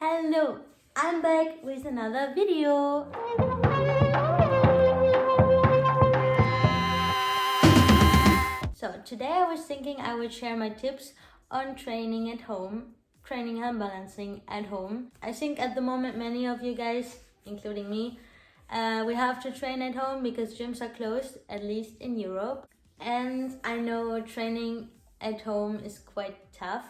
Hello, I'm back with another video. So today I was thinking I would share my tips on training at home, training hand balancing at home. I think at the moment many of you guys, including me, we have to train at home because gyms are closed, at least in Europe. And I know training at home is quite tough,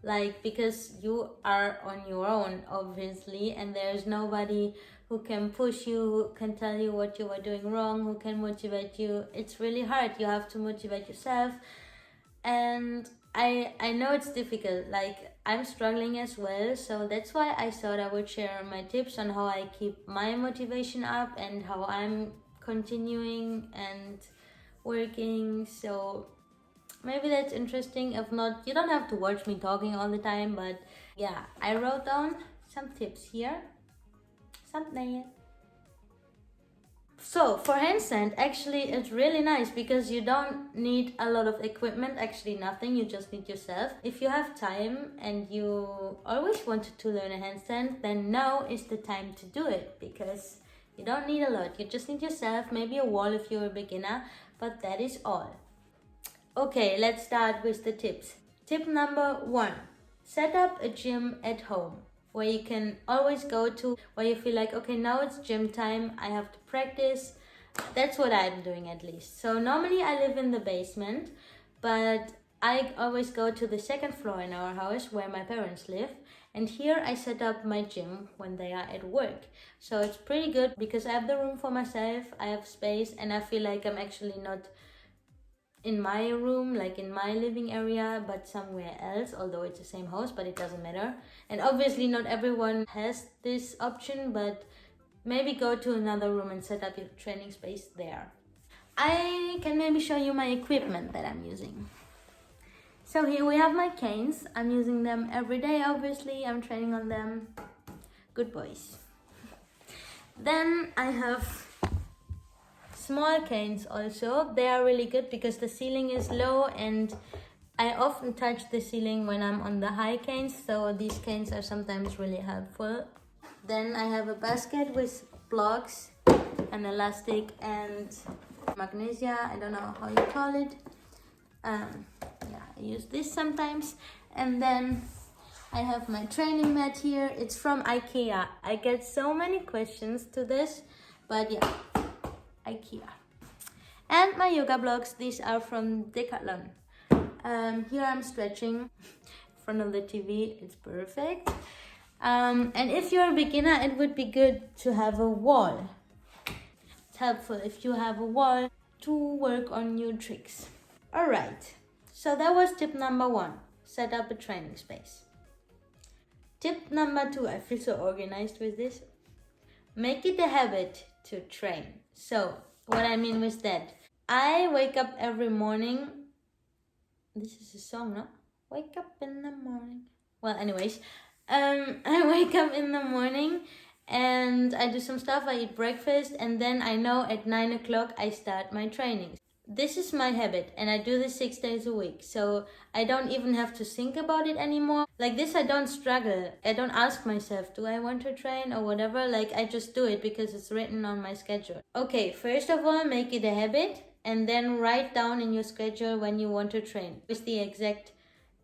like because you are on your own, obviously, and there's nobody who can push you, who can tell you what you are doing wrong, who can motivate you. It's really hard. You have to motivate yourself. And I know it's difficult, like I'm struggling as well, so that's why I thought I would share my tips on how I keep my motivation up and how I'm continuing and working. So maybe that's interesting. If not, you don't have to watch me talking all the time, but yeah, I wrote down some tips here. Thumbnail. So for handstand, actually it's really nice because you don't need a lot of equipment, actually nothing, you just need yourself. If you have time and you always wanted to learn a handstand, then now is the time to do it because you don't need a lot, you just need yourself, maybe a wall if you're a beginner, but that is all. Okay, let's start with the tips. Tip number 1, set up a gym at home where you can always go to, where you feel like, okay, now it's gym time, I have to practice. That's what I'm doing at least. So normally I live in the basement, but I always go to the second floor in our house where my parents live. And here I set up my gym when they are at work. So it's pretty good because I have the room for myself, I have space, and I feel like I'm actually not in my room, like in my living area, but somewhere else, although it's the same house, but it doesn't matter. And obviously not everyone has this option, but maybe go to another room and set up your training space there. I can maybe show you my equipment that I'm using. So here we have my canes. I'm using them every day, obviously. I'm training on them. Good boys. Then I have small canes also. They are really good because the ceiling is low and I often touch the ceiling when I'm on the high canes, so these canes are sometimes really helpful. Then I have a basket with blocks and elastic and magnesia, I don't know how you call it. Yeah, I use this sometimes. And then I have my training mat here. It's from IKEA. I get so many questions to this, but yeah, IKEA. And my yoga blocks, these are from Decathlon. Here I'm stretching in front of the TV, it's perfect. And if you're a beginner, it would be good to have a wall. It's helpful if you have a wall to work on new tricks. Alright, so that was tip number 1, set up a training space. Tip number 2, I feel so organized with this. Make it a habit to train. So, what I mean with that, I wake up every morning. This is a song, no? Wake up in the morning. Well, anyways, I wake up in the morning and I do some stuff, I eat breakfast, and then I know at 9 o'clock I start my trainings. This is my habit and I do this 6 days a week, so I don't even have to think about it anymore. Like this, I don't struggle. I don't ask myself, do I want to train or whatever? Like I just do it because it's written on my schedule. Okay, first of all, make it a habit and then write down in your schedule when you want to train with the exact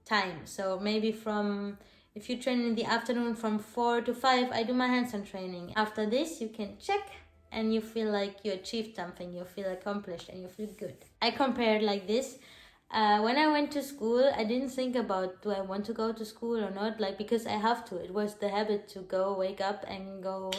time. So maybe if you train in the afternoon from 4 to 5, I do my handstand training. After this, you can check and you feel like you achieved something, you feel accomplished and you feel good. I compare it like this. When I went to school, I didn't think about, do I want to go to school or not? Like, because I have to. It was the habit to go, wake up and go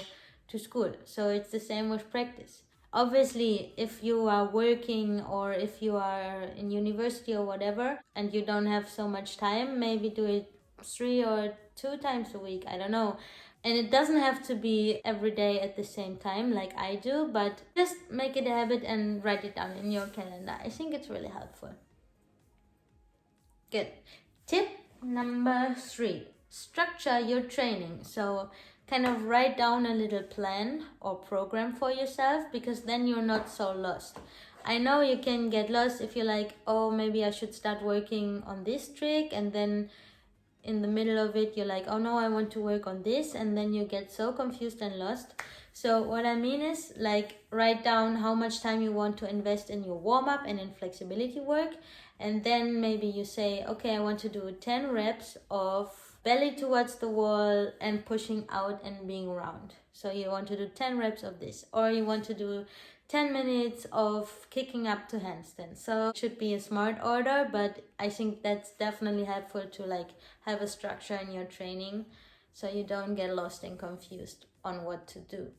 to school. So it's the same with practice. Obviously, if you are working or if you are in university or whatever, and you don't have so much time, maybe do it 3 or 2 times a week, I don't know. And it doesn't have to be every day at the same time like I do, but just make it a habit and write it down in your calendar. I think it's really helpful. Good. Tip number 3, structure your training. So kind of write down a little plan or program for yourself, because then you're not so lost. I know you can get lost if you're like, oh, maybe I should start working on this trick, and then in the middle of it, you're like, oh no, I want to work on this, and then you get so confused and lost. So what I mean is, like, write down how much time you want to invest in your warm-up and in flexibility work, and then maybe you say, okay, I want to do 10 reps of belly towards the wall and pushing out and being round. So you want to do 10 reps of this, or you want to do 10 minutes of kicking up to handstand. So it should be a smart order, but I think that's definitely helpful to like have a structure in your training so you don't get lost and confused on what to do.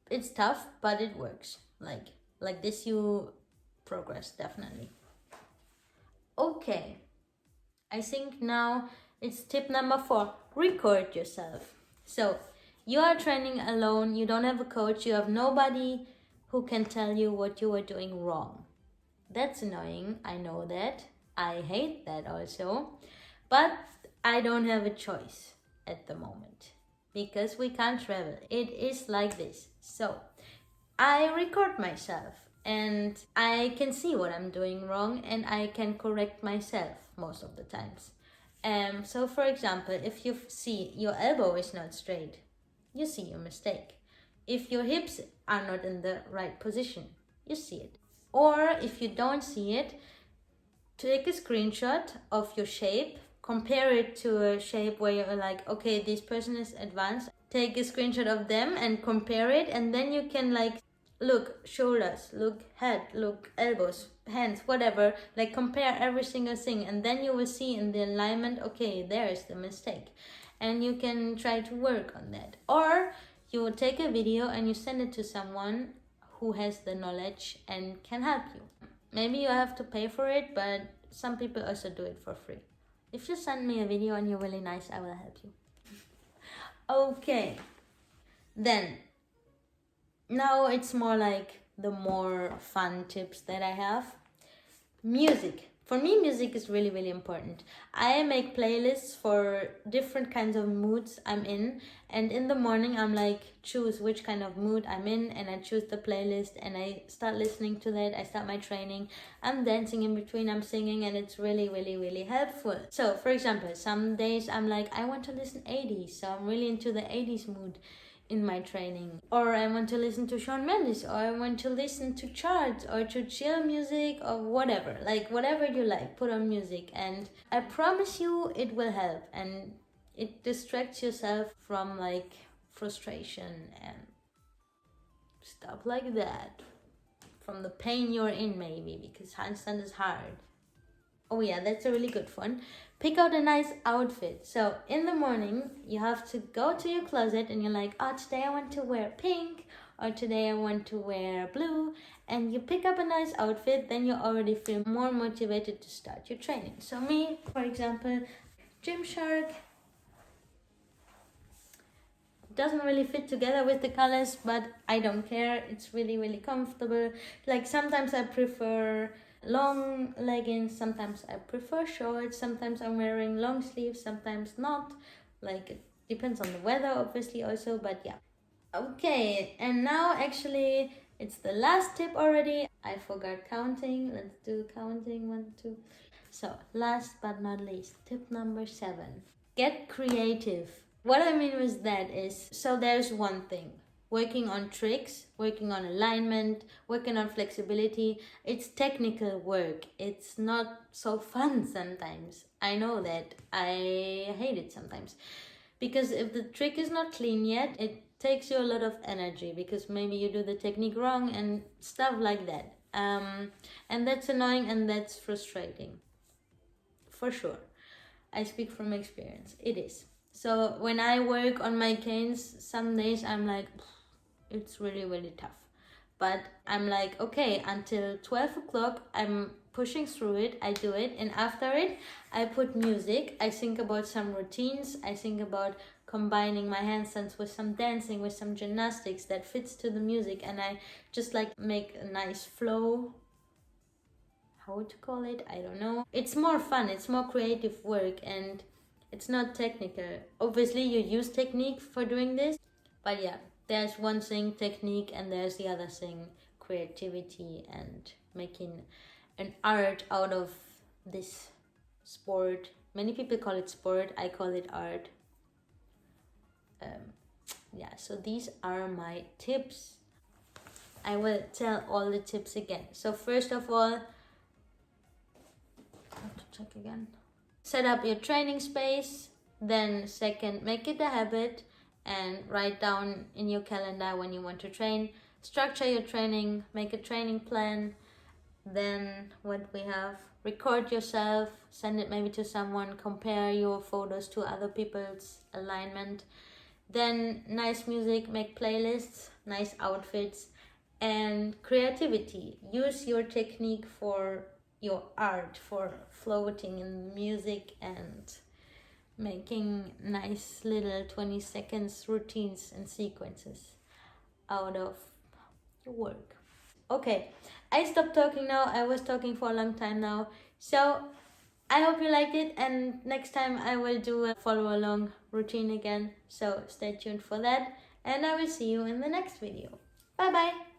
It's tough, but it works. Like this you progress definitely. Okay, I think now it's tip number 4. Record yourself. So you are training alone, you don't have a coach, you have nobody who can tell you what you are doing wrong. That's annoying, I know that. I hate that also. But I don't have a choice at the moment because we can't travel. It is like this. So I record myself and I can see what I'm doing wrong and I can correct myself most of the times. So for example, if you see your elbow is not straight, you see your mistake. If your hips are not in the right position, you see it. Or if you don't see it, take a screenshot of your shape, compare it to a shape where you're like, okay, this person is advanced. Take a screenshot of them and compare it, and then you can like look shoulders, look head, look elbows, hands, whatever, like compare every single thing, and then you will see in the alignment, okay, there is the mistake, and you can try to work on that. Or you will take a video and you send it to someone who has the knowledge and can help you. Maybe you have to pay for it, but some people also do it for free. If you send me a video and you're really nice, I will help you. Okay, then now it's more like the more fun tips that I have. Music. For me, music is really, really important. I make playlists for different kinds of moods I'm in. And in the morning, I'm like, choose which kind of mood I'm in. And I choose the playlist and I start listening to that. I start my training. I'm dancing in between, I'm singing. And it's really, really, really helpful. So, for example, some days I'm like, I want to listen 80s. So I'm really into the 80s mood in my training, or I want to listen to Shawn Mendes, or I want to listen to charts or to chill music or whatever, like whatever you like, put on music, and I promise you it will help, and it distracts yourself from like frustration and stuff like that, from the pain you're in maybe, because handstand is hard. Oh yeah, that's a really good one. Pick out a nice outfit. So in the morning, you have to go to your closet and you're like, oh, today I want to wear pink, or today I want to wear blue. And you pick up a nice outfit, then you already feel more motivated to start your training. So me, for example, Gymshark. Doesn't really fit together with the colors, but I don't care. It's really, really comfortable. Like sometimes I prefer long leggings, sometimes I prefer shorts, sometimes I'm wearing long sleeves, sometimes not. Like it depends on the weather obviously also, but yeah. Okay, and now actually it's the last tip already. I forgot counting. Let's do counting. 1, 2. So last but not least, tip number 7. Get creative. What I mean with that is, so there's one thing. Working on tricks, working on alignment, working on flexibility. It's technical work. It's not so fun sometimes. I know that. I hate it sometimes. Because if the trick is not clean yet, it takes you a lot of energy because maybe you do the technique wrong and stuff like that. And that's annoying and that's frustrating. For sure. I speak from experience. It is. So when I work on my canes, some days I'm like, it's really, really tough. But I'm like, okay, until 12 o'clock, I'm pushing through it. I do it. And after it, I put music. I think about some routines. I think about combining my handstands with some dancing, with some gymnastics that fits to the music. And I just like make a nice flow. How to call it? I don't know. It's more fun. It's more creative work. And it's not technical. Obviously, you use technique for doing this. But yeah, there's one thing, technique, and there's the other thing, creativity and making an art out of this sport Many people call it sport, I call it art. Yeah, so these are my tips. I will tell all the tips again. So first of all, I have to check again. Set up your training space. Then second, make it a habit and write down in your calendar when you want to train. Structure your training, make a training plan. Then what we have, record yourself, send it maybe to someone, compare your photos to other people's alignment. Then nice music, make playlists, nice outfits, and creativity. Use your technique for your art, for floating in music and making nice little 20 seconds routines and sequences out of your work. Okay, I stopped talking now. I was talking for a long time now. So I hope you liked it, and next time I will do a follow along routine again. So stay tuned for that, and I will see you in the next video. Bye bye.